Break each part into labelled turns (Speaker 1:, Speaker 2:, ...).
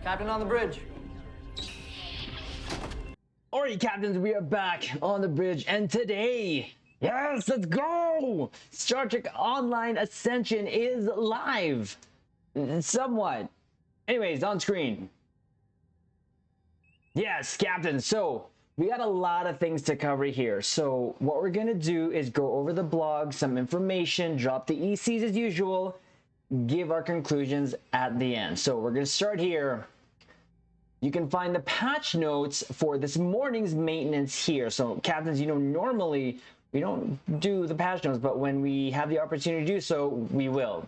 Speaker 1: Captain on the bridge.
Speaker 2: Alright, captains, we are back on the bridge, and today, yes, let's go! Star Trek Online Ascension is live. Somewhat. Anyways, on screen. Yes, captain. So we got a lot of things to cover here. So what we're gonna do is go over the blog, some information, drop the ECs as usual, give our conclusions at the end. So we're gonna start here. You can find the patch notes for this morning's maintenance here. So captains, you know, normally we don't do the patch notes, but when we have the opportunity to do so, we will.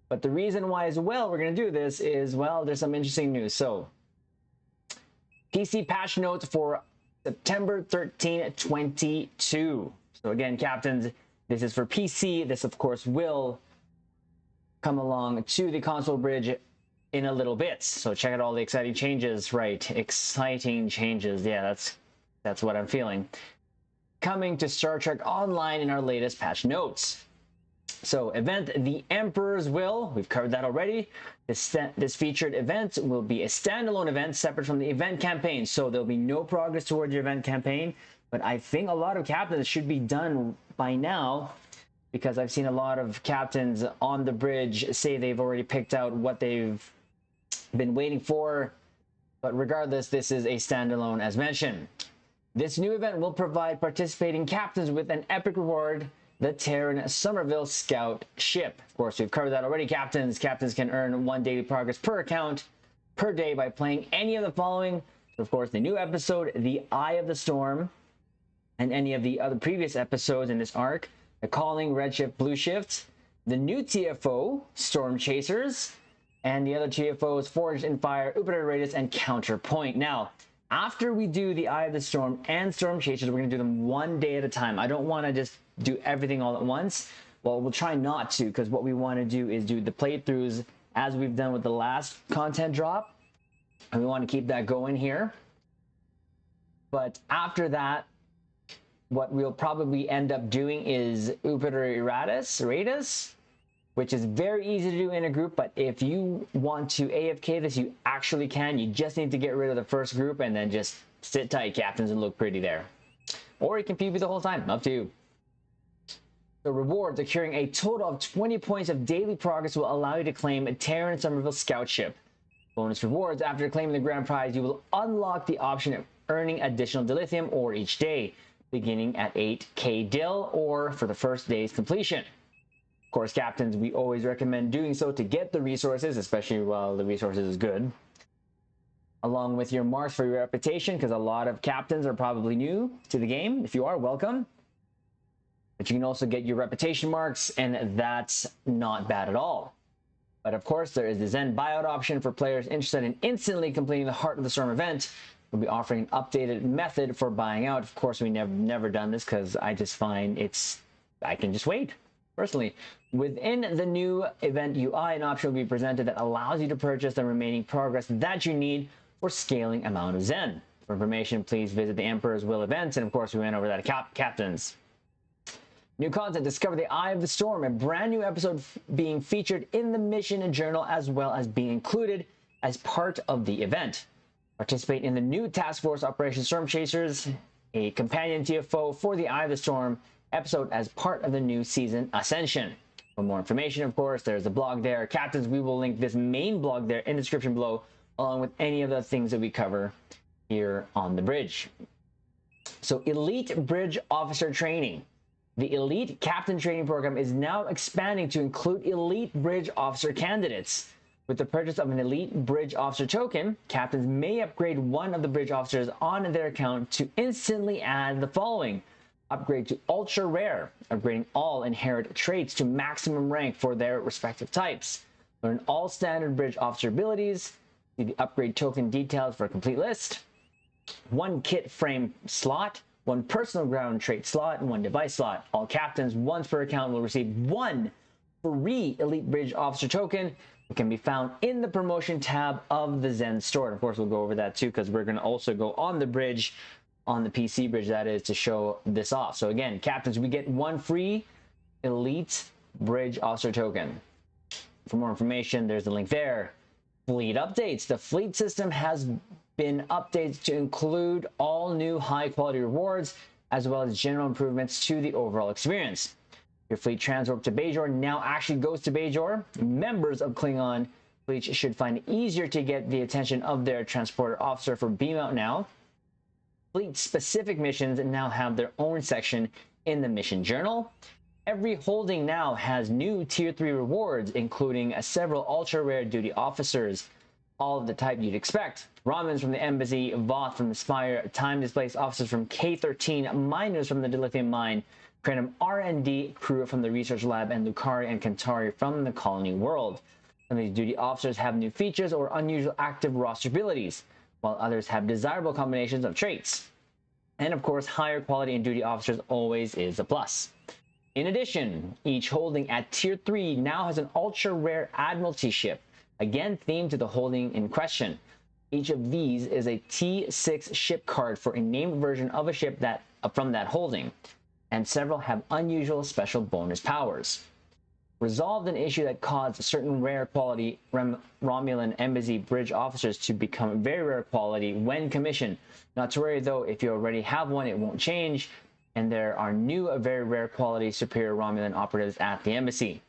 Speaker 2: But the reason why as well we're going to do this is, well, there's some interesting news. So PC patch notes for September 13, 22. So again, captains, this is for PC. This, of course, will come along to the console bridge in a little bit. So check out all the exciting changes, right? Exciting changes. Yeah, that's what I'm feeling. Coming to Star Trek Online in our latest patch notes. So event The Emperor's Will, we've covered that already. This featured event will be a standalone event separate from the event campaign. So there'll be no progress towards your event campaign, but I think a lot of captains should be done by now, because I've seen a lot of captains on the bridge say they've already picked out what they've been waiting for. But regardless, this is a standalone as mentioned. This new event will provide participating captains with an epic reward, the Terran Somerville Scout ship. Of course, we've covered that already, captains. Captains can earn 1 daily progress per account per day by playing any of the following. So of course, the new episode, The Eye of the Storm, and any of the other previous episodes in this arc, the Calling, Redshift, Blue Shift, the new TFO, Storm Chasers, and the other TFOs, Forged in Fire, Upper Radius, and Counterpoint. Now, after we do the Eye of the Storm and Storm Chasers, we're going to do them 1 day at a time. I don't want to just do everything all at once. Well, we'll try not to, because what we want to do is do the playthroughs as we've done with the last content drop. And we want to keep that going here. But after that, what we'll probably end up doing is Upper Radius, which is very easy to do in a group, but if you want to AFK this, you actually can. You just need to get rid of the first group and then just sit tight, captains, and look pretty there. Or you can PvP the whole time, up to you. The rewards, securing a total of 20 points of daily progress, will allow you to claim a Terran Somerville Scout ship. Bonus rewards, after claiming the grand prize, you will unlock the option of earning additional dilithium ore each day, beginning at 8k dil or for the first day's completion. Of course, captains, we always recommend doing so to get the resources, especially while the resources is good. Along with your marks for your reputation, because a lot of captains are probably new to the game. If you are, welcome. But you can also get your reputation marks, and that's not bad at all. But of course, there is the Zen buyout option for players interested in instantly completing the Heart of the Storm event. We'll be offering an updated method for buying out. Of course, we never done this because I just find I can just wait. Personally, within the new event UI, an option will be presented that allows you to purchase the remaining progress that you need for scaling amount of Zen. For information, please visit the Emperor's Will events, and of course, we went over that at captains. New content, discover the Eye of the Storm, a brand new episode being featured in the mission journal as well as being included as part of the event. Participate in the new Task Force Operation Storm Chasers, a companion TFO for the Eye of the Storm episode as part of the new season Ascension. For more information, of course, there's a blog there. Captains, we will link this main blog there in the description below, along with any of the things that we cover here on the bridge. So, Elite Bridge Officer Training. The Elite Captain Training Program is now expanding to include Elite Bridge Officer candidates. With the purchase of an Elite Bridge Officer token, captains may upgrade one of the bridge officers on their account to instantly add the following. Upgrade to Ultra Rare, upgrading all inherent traits to maximum rank for their respective types. Learn all standard bridge officer abilities. See the upgrade token details for a complete list. 1 kit frame slot, 1 personal ground trait slot, and 1 device slot. All captains once per account will receive 1 free Elite Bridge Officer token. It can be found in the promotion tab of the Zen store. And of course, we'll go over that too, because we're going to also go on the bridge, on the PC bridge, that is, to show this off. So again, captains, we get 1 free Elite Bridge Officer token. For more information, there's the link there. Fleet updates. The fleet system has been updated to include all new high-quality rewards, as well as general improvements to the overall experience. Your fleet transwarp to Bajor now actually goes to Bajor. Members of Klingon fleet should find it easier to get the attention of their transporter officer for beam out now. Fleet-specific missions now have their own section in the mission journal. Every holding now has new Tier 3 rewards, including several ultra-rare duty officers, all of the type you'd expect. Romulans from the Embassy, Voth from the Spire, time-displaced officers from K-13, miners from the Dilithium Mine, Kratom R&D crew from the Research Lab, and Lucari and Kantari from the Colony World. Some of these duty officers have new features or unusual active roster abilities, while others have desirable combinations of traits. And of course, higher quality in duty officers always is a plus. In addition, each holding at Tier 3 now has an ultra-rare Admiralty ship, again themed to the holding in question. Each of these is a T6 ship card for a named version of a ship that from that holding, and several have unusual special bonus powers. Resolved an issue that caused certain rare quality Romulan Embassy bridge officers to become very rare quality when commissioned. Not to worry though, if you already have one, it won't change, and there are new very rare quality superior Romulan operatives at the Embassy.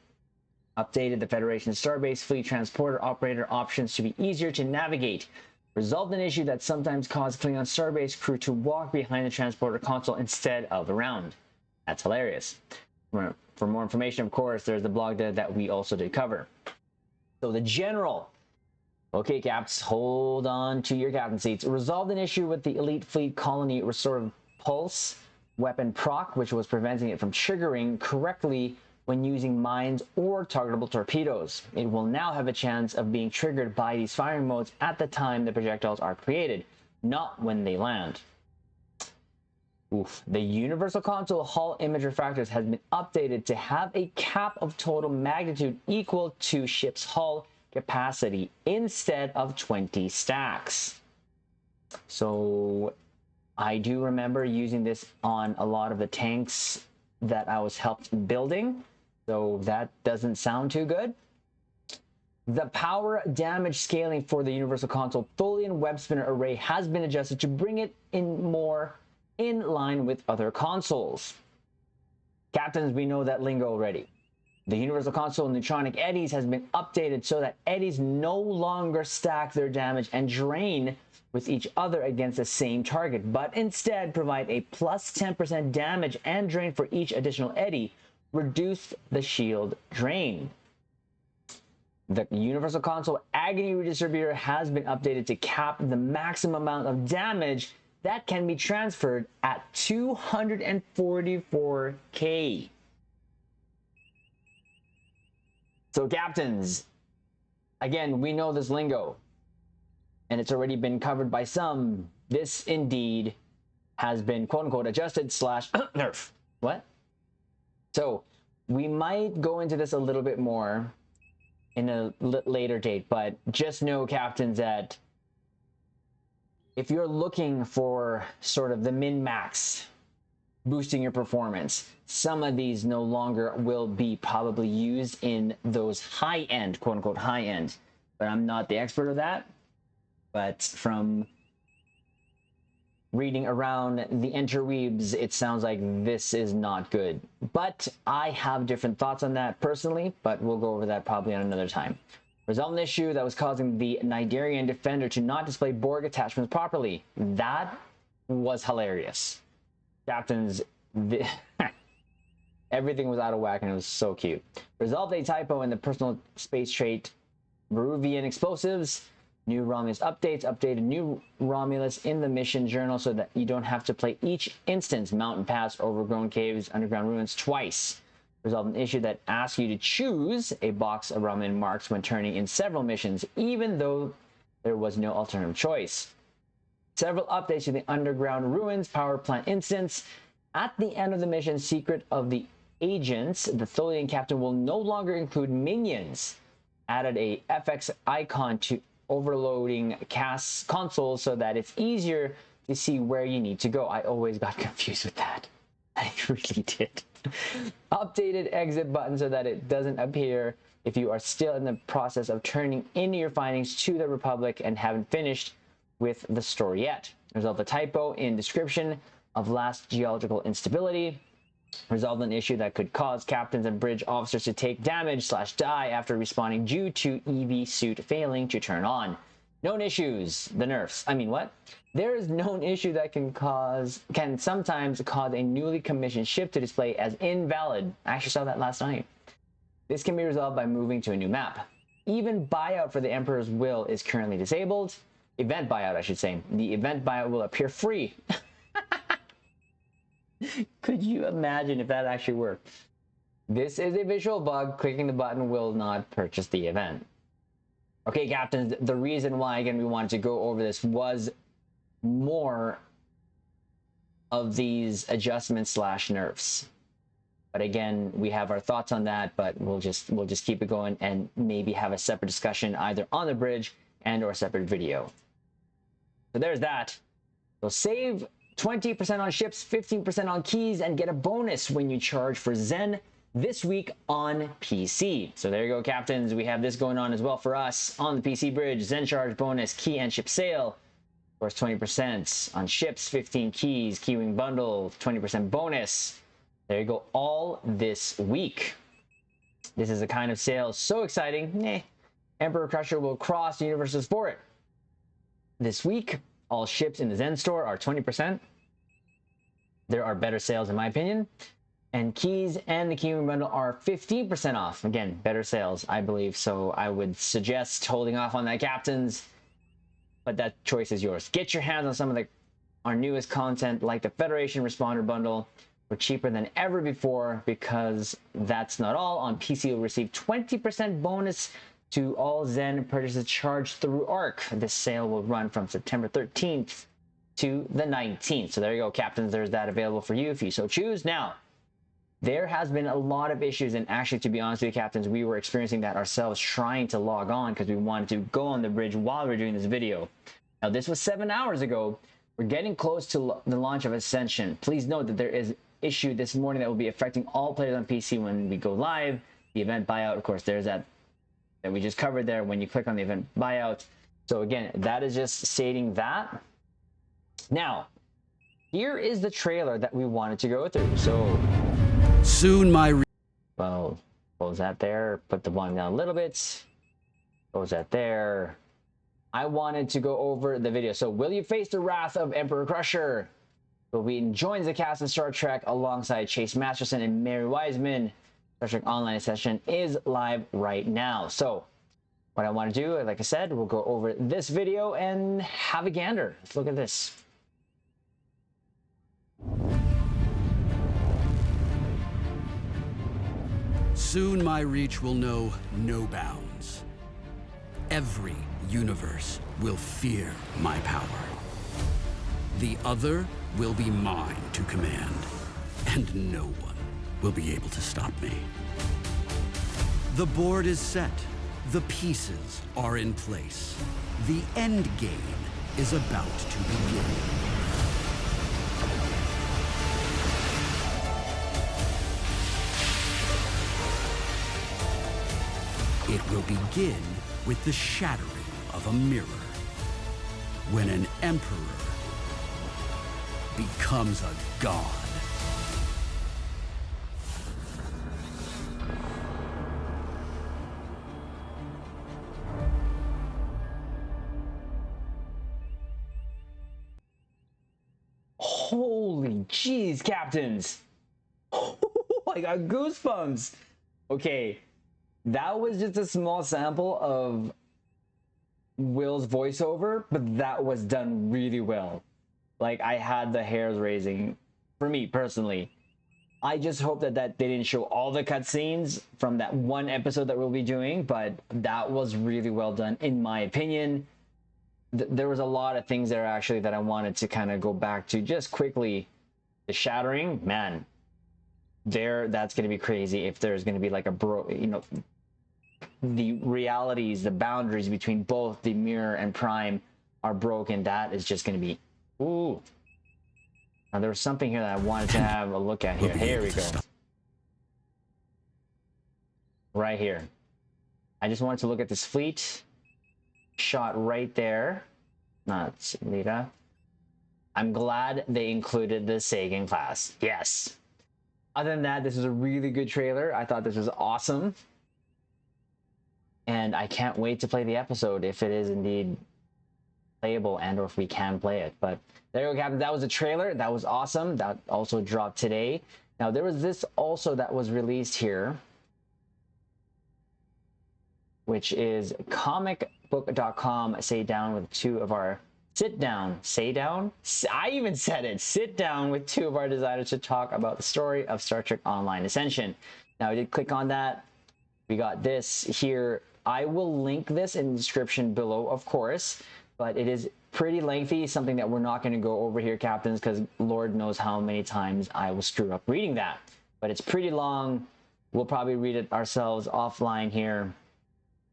Speaker 2: Updated the Federation Starbase Fleet Transporter Operator options to be easier to navigate. Resolved an issue that sometimes caused Klingon Starbase crew to walk behind the transporter console instead of around. That's hilarious. For more information, of course, there's the blog that we also did cover. So the general. Okay, Caps, hold on to your captain seats. Resolved an issue with the Elite Fleet Colony Restorative Pulse weapon proc, which was preventing it from triggering correctly when using mines or targetable torpedoes. It will now have a chance of being triggered by these firing modes at the time the projectiles are created, not when they land. Oof. The Universal Console Hull Image Refractors has been updated to have a cap of total magnitude equal to ship's hull capacity instead of 20 stacks. So I do remember using this on a lot of the tanks that I was helped building, so that doesn't sound too good. The power damage scaling for the Universal Console Tholian Web Spinner Array has been adjusted to bring it in more in line with other consoles. Captains, we know that lingo already. The Universal Console Neutronic Eddies has been updated so that eddies no longer stack their damage and drain with each other against the same target, but instead provide a plus 10% damage and drain for each additional eddy, reduce the shield drain. The Universal Console Agony Redistributor has been updated to cap the maximum amount of damage that can be transferred at 244k. So captains, again, we know this lingo, and it's already been covered by some. This indeed has been quote-unquote adjusted / nerf. What? So we might go into this a little bit more in a later date, but just know, captains, that if you're looking for sort of the min-max boosting your performance, some of these no longer will be probably used in those high-end, quote-unquote high-end, but I'm not the expert of that. But from reading around the interweebs, it sounds like this is not good. But I have different thoughts on that personally, but we'll go over that probably on another time. Resolve an issue that was causing the Nigerian Defender to not display Borg attachments properly. That was hilarious. Captains, everything was out of whack and it was so cute. Resolved a typo in the personal space trait Veruvian explosives. New Romulus updates, updated new Romulus in the mission journal so that you don't have to play each instance, mountain pass, overgrown caves, underground ruins twice. Resolved an issue that asks you to choose a box of Romulan marks when turning in several missions, even though there was no alternative choice. Several updates to the underground ruins power plant instance. At the end of the mission, Secret of the Agents, the Tholian captain will no longer include minions. Added a FX icon to overloading consoles so that it's easier to see where you need to go. I always got confused with that. I really did. Updated exit button so that it doesn't appear if you are still in the process of turning in your findings to the Republic and haven't finished with the story yet. Resolve a typo in description of last geological instability. Resolve an issue that could cause captains and bridge officers to take damage/die after respawning due to EV suit failing to turn on. Known issues, the nerfs. I mean, what? There is known issue that can sometimes cause a newly commissioned ship to display as invalid. I actually saw that last night. This can be resolved by moving to a new map. Even buyout for the Emperor's Will is currently disabled. Event buyout, I should say. The event buyout will appear free. Could you imagine if that actually worked? This is a visual bug. Clicking the button will not purchase the event. Okay, captains, the reason why, again, we wanted to go over this was more of these adjustments/nerfs. But again, we have our thoughts on that, but we'll just keep it going and maybe have a separate discussion either on the bridge and or a separate video. So there's that. So save 20% on ships, 15% on keys, and get a bonus when you charge for Zen this week on PC. So there you go, captains. We have this going on as well for us on the PC bridge. Zen charge bonus, key and ship sale. Of course, 20% on ships, 15 keys, keywing bundle, 20% bonus. There you go, all this week. This is a kind of sale so exciting. Emperor Crusher will cross universes for it. This week, all ships in the Zen store are 20%. There are better sales in my opinion. And keys and the keywing bundle are 15% off. Again, better sales, I believe. So I would suggest holding off on that, captains. But that choice is yours. Get your hands on some of our newest content, like the Federation Responder Bundle, for cheaper than ever before, because that's not all. On PC, you'll receive 20% bonus to all Zen purchases charged through ARC. This sale will run from September 13th to the 19th. So there you go, captains. There's that available for you if you so choose. Now, there has been a lot of issues, and actually, to be honest with you, captains, we were experiencing that ourselves, trying to log on because we wanted to go on the bridge while we were doing this video. Now, this was 7 hours ago. We're getting close to the launch of Ascension. Please note that there is an issue this morning that will be affecting all players on PC when we go live. The event buyout, of course, there's that we just covered there when you click on the event buyout. So again, that is just stating that. Now, here is the trailer that we wanted to go through. So
Speaker 1: soon
Speaker 2: well, close that there, put the volume down a little bit, close that there. I wanted to go over the video. So, will you face the wrath of Emperor Crusher? Will we join the cast in Star Trek alongside Chase Masterson and Mary Wiseman? Star Trek Online Session is live right now. So, what I want to do, like I said, we'll go over this video and have a gander. Let's look at this.
Speaker 1: Soon my reach will know no bounds. Every universe will fear my power. The other will be mine to command, and no one will be able to stop me. The board is set. The pieces are in place. The end game is about to begin. It will begin with the shattering of a mirror, when an emperor becomes a god.
Speaker 2: Holy jeez, captains. I got goosebumps. Okay. That was just a small sample of Will's voiceover, but that was done really well. Like, I had the hairs raising for me personally. I just hope that they didn't show all the cutscenes from that one episode that we'll be doing, but that was really well done in my opinion. There was a lot of things there actually that I wanted to kind of go back to just quickly. The shattering, man, that's going to be crazy if there's going to be like a the realities, the boundaries between both the mirror and prime are broken. That is just going to be, ooh. Now there was something here that I wanted to have a look at here. Here we go. Right here. I just wanted to look at this fleet shot right there. Not Lita. I'm glad they included the Sagan class. Yes. Other than that, this is a really good trailer. I thought this was awesome. And I can't wait to play the episode if it is indeed playable and or if we can play it. But there you go, Captain. That was a trailer. That was awesome. That also dropped today. Now, there was this also that was released here, which is comicbook.com. Sit down with two of our I even said it. Sit down with two of our designers to talk about the story of Star Trek Online Ascension. Now, I did click on that. We got this here. I will link this in the description below, of course, but it is pretty lengthy, something that we're not going to go over here, Captains, because Lord knows how many times I will screw up reading that. But it's pretty long. We'll probably read it ourselves offline here,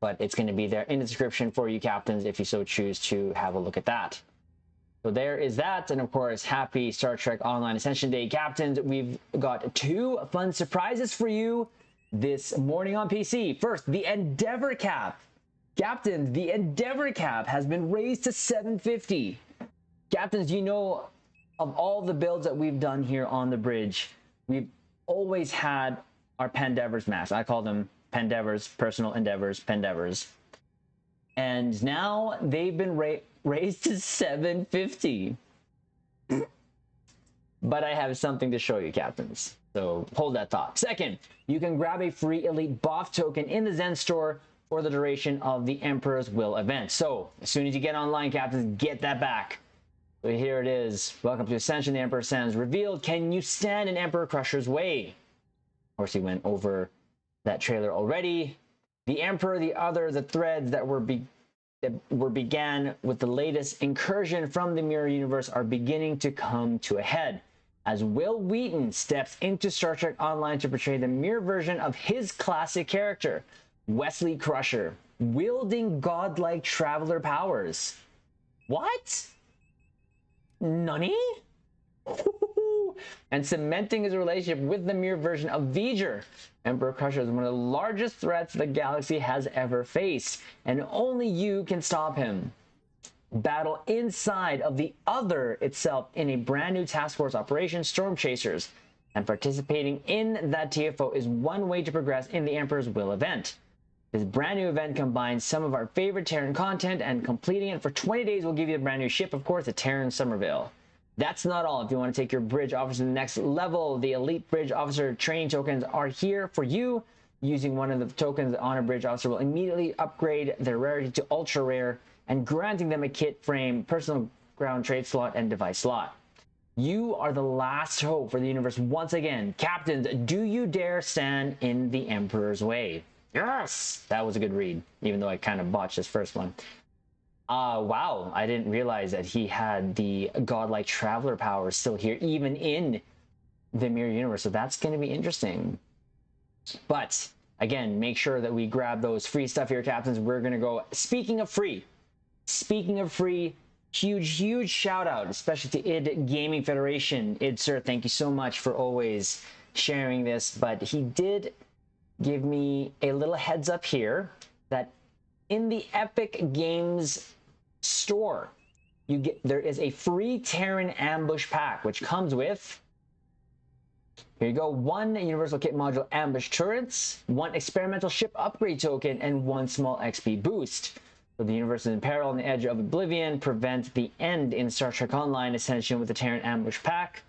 Speaker 2: but it's going to be there in the description for you, Captains, if you so choose to have a look at that. So there is that, and of course, happy Star Trek Online Ascension Day, Captains. We've got two fun surprises for you this morning on PC. First, the Endeavor cap. Captains, the Endeavor cap has been raised to 750. Captains, you know, of all the builds that we've done here on the bridge, we've always had our Pandevors masks. I call them Pandevors, personal endeavors, Pandevors. And now they've been raised to 750. But I have something to show you, Captains. So hold that thought. Second, you can grab a free Elite BOF token in the Zen store for the duration of the Emperor's Will event. So as soon as you get online, Captains, get that back. So here it is. Welcome to Ascension. The Emperor stands revealed. Can you stand in Emperor Crusher's way? Of course, he went over that trailer already. The Emperor, the threads that began with the latest incursion from the Mirror Universe are beginning to come to a head, as Will Wheaton steps into Star Trek Online to portray the mirror version of his classic character, Wesley Crusher, wielding godlike traveler powers. What? Nani? And cementing his relationship with the mirror version of V'ger. Emperor Crusher is one of the largest threats the galaxy has ever faced, and only you can stop him. Battle inside of the Other itself in a brand new task force operation, Storm Chasers, and participating in that TFO is one way to progress in the Emperor's Will event. This brand new event combines some of our favorite Terran content, and completing it for 20 days will give you a brand new ship, of course, the Terran Somerville. That's not all. If you want to take your bridge officer to the next level, the Elite Bridge Officer training tokens are here for you. Using one of the tokens on a bridge officer will immediately upgrade their rarity to ultra rare, and granting them a kit frame, personal ground trade slot, and device slot. You are the last hope for the universe once again. Captains, do you dare stand in the Emperor's way? Yes! That was a good read, even though I kind of botched this first one. Wow, I didn't realize that he had the godlike traveler powers still here, even in the Mirror Universe, so that's going to be interesting. But, again, make sure that we grab those free stuff here, Captains. We're going to go, speaking of free, huge shout out, especially to id Gaming Federation. Id, sir, thank you so much for always sharing this, but he did give me a little heads up here that in the Epic Games store, there is a free Terran ambush pack, which comes with, here you go, 1 Universal Kit Module ambush turrets, 1 experimental ship upgrade token, and 1 small XP boost. So the universe is in peril on the edge of oblivion. Prevent the end in Star Trek Online Ascension with the Terran ambush pack.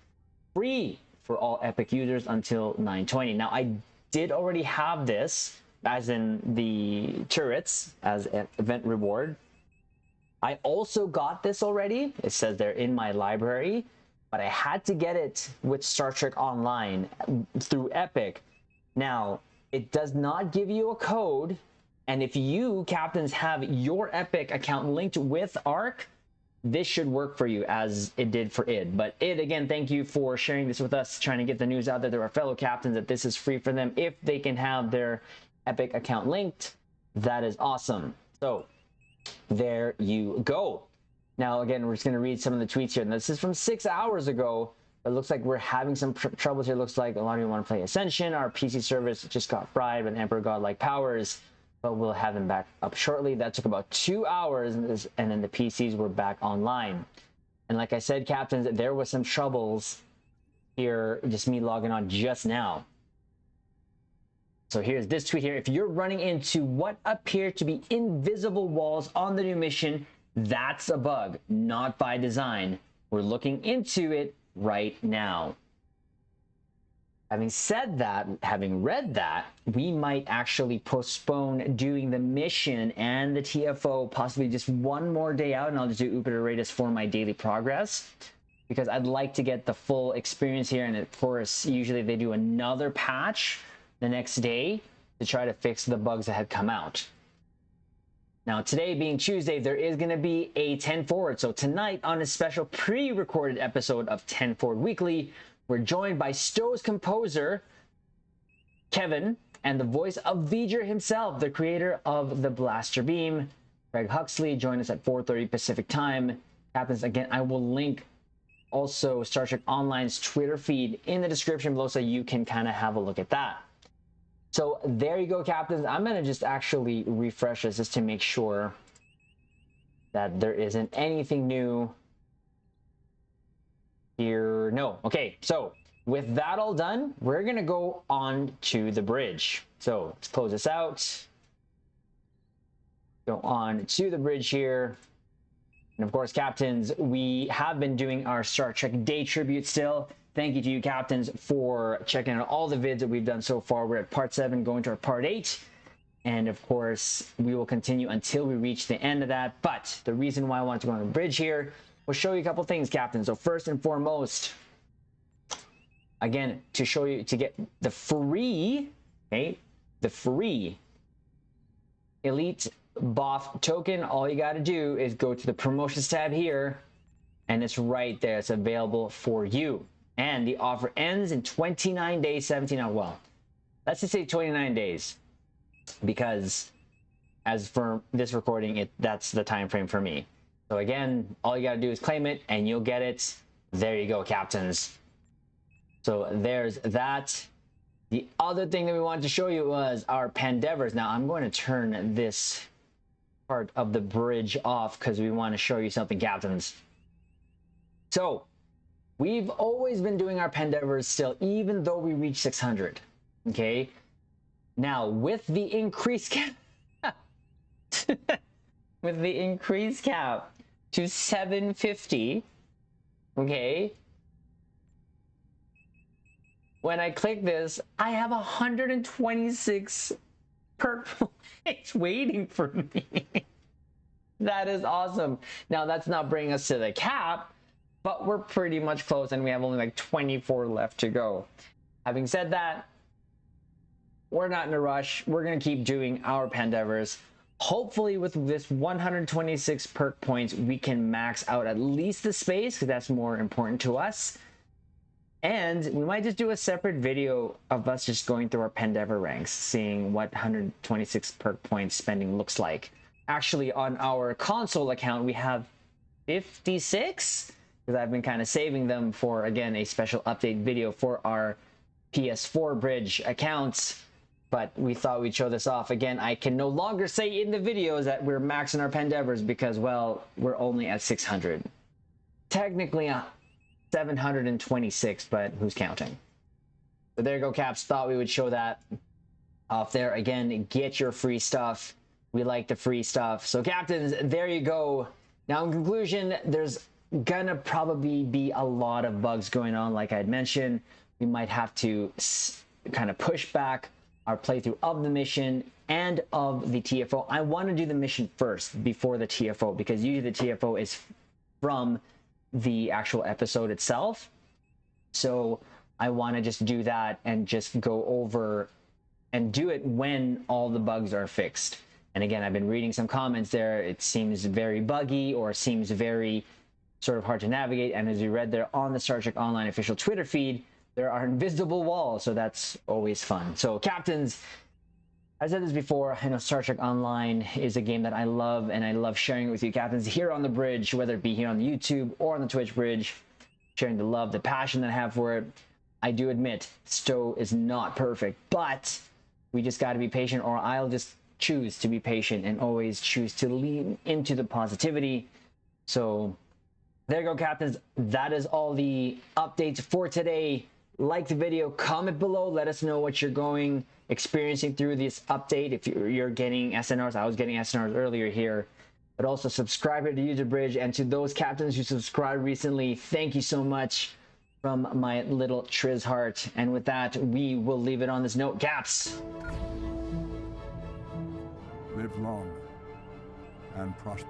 Speaker 2: Free for all Epic users until 9/20. Now, I did already have this, as in the turrets, as an event reward. I also got this already. It says they're in my library, but I had to get it with Star Trek Online through Epic. Now, it does not give you a code, and if you, Captains, have your Epic account linked with ARC, this should work for you as it did for id. But id, again, thank you for sharing this with us, trying to get the news out there to our fellow captains that this is free for them if they can have their Epic account linked. That is awesome. So there you go. Now, again, we're just going to read some of the tweets here. And this is from 6 hours ago. It looks like we're having some troubles here. Looks like a lot of you want to play Ascension. Our PC service just got fried with Emperor Godlike powers. but we'll have them back up shortly. That took about 2 hours, and then the PCs were back online. And like I said, captains, there was some troubles here, just me logging on just now. So here's this tweet here. If you're running into what appear to be invisible walls on the new mission, that's a bug, not by design. We're looking into it right now. Having said that, having read that, we might actually postpone doing the mission and the TFO possibly just one more day out, and I'll just do Upiteratus for my daily progress, because I'd like to get the full experience here. And of course, usually they do another patch the next day to try to fix the bugs that had come out. Now, today being Tuesday, there is going to be a 10 Forward. So tonight, on a special pre-recorded episode of 10 Forward Weekly, we're joined by Stowe's composer, Kevin, and the voice of V'ger himself, the creator of the Blaster Beam, Craig Huxley. Join us at 4:30 Pacific time. Happens again, I will link also Star Trek Online's Twitter feed in the description below so you can kind of have a look at that. So there you go, captains. I'm going to just actually refresh this just to make sure that there isn't anything new here. No. Okay, so with that all done, we're going to go on to the bridge. So let's close this out. Go on to the bridge here. And of course, captains, we have been doing our Star Trek Day tribute still. Thank you to you, captains, for checking out all the vids that we've done so far. We're at part 7, going to our part 8. And of course, we will continue until we reach the end of that. But the reason why I wanted to go on the bridge here was show you a couple things, captains. So first and foremost, again, to show you, to get the free, okay, the free Elite Boff token, all you got to do is go to the promotions tab here, and it's right there. It's available for you. And the offer ends in 29 days, 17 hours. Well, let's just say 29 days, because as for this recording, that's the time frame for me. So again, all you got to do is claim it, and you'll get it. There you go, captains. So there's that. The other thing that we wanted to show you was our Pandevers. Now, I'm going to turn this part of the bridge off because we want to show you something, captains. So we've always been doing our Pandevers still, even though we reached 600. Okay. Now, with the increased cap, with the increased cap to 750, okay, when I click this, I have 126 perk points waiting for me. That is awesome. Now, that's not bringing us to the cap, but we're pretty much close, and we have only like 24 left to go. Having said that, we're not in a rush. We're going to keep doing our Pandevers. Hopefully, with this 126 perk points, we can max out at least the space, because that's more important to us. And we might just do a separate video of us just going through our Pandever ranks, seeing what 126 perk points spending looks like. Actually, on our console account, we have 56, because I've been kind of saving them for, again, a special update video for our PS4 bridge accounts. But we thought we'd show this off. Again, I can no longer say in the videos that we're maxing our Pandevers because, well, we're only at 600. Technically, 726, but who's counting? So there you go, caps. Thought we would show that off there. Again, get your free stuff. We like the free stuff. So captains, there you go. Now, in conclusion, there's gonna probably be a lot of bugs going on. Like I had mentioned, we might have to kind of push back our playthrough of the mission and of the TFO. I want to do the mission first before the TFO, because usually the TFO is from the actual episode itself. So I want to just do that and just go over and do it when all the bugs are fixed. And again, I've been reading some comments there. It seems very buggy or seems very sort of hard to navigate. And as you read there on the Star Trek Online official Twitter feed, there are invisible walls. So that's always fun. So captains, I said this before, I know Star Trek Online is a game that I love, and I love sharing it with you, captains, here on the bridge, whether it be here on the YouTube or on the Twitch bridge, sharing the love, the passion that I have for it. I do admit, Stowe is not perfect, but we just got to be patient, or I'll just choose to be patient and always choose to lean into the positivity. So there you go, captains. That is all the updates for today. Like the video, comment below, let us know what you're experiencing through this update. If you're getting SNRs, I was getting SNRs earlier here. But also subscribe to the user bridge, and to those captains who subscribed recently, thank you so much from my little Triz heart. And with that, we will leave it on this note. Caps!
Speaker 3: Live long and prosper.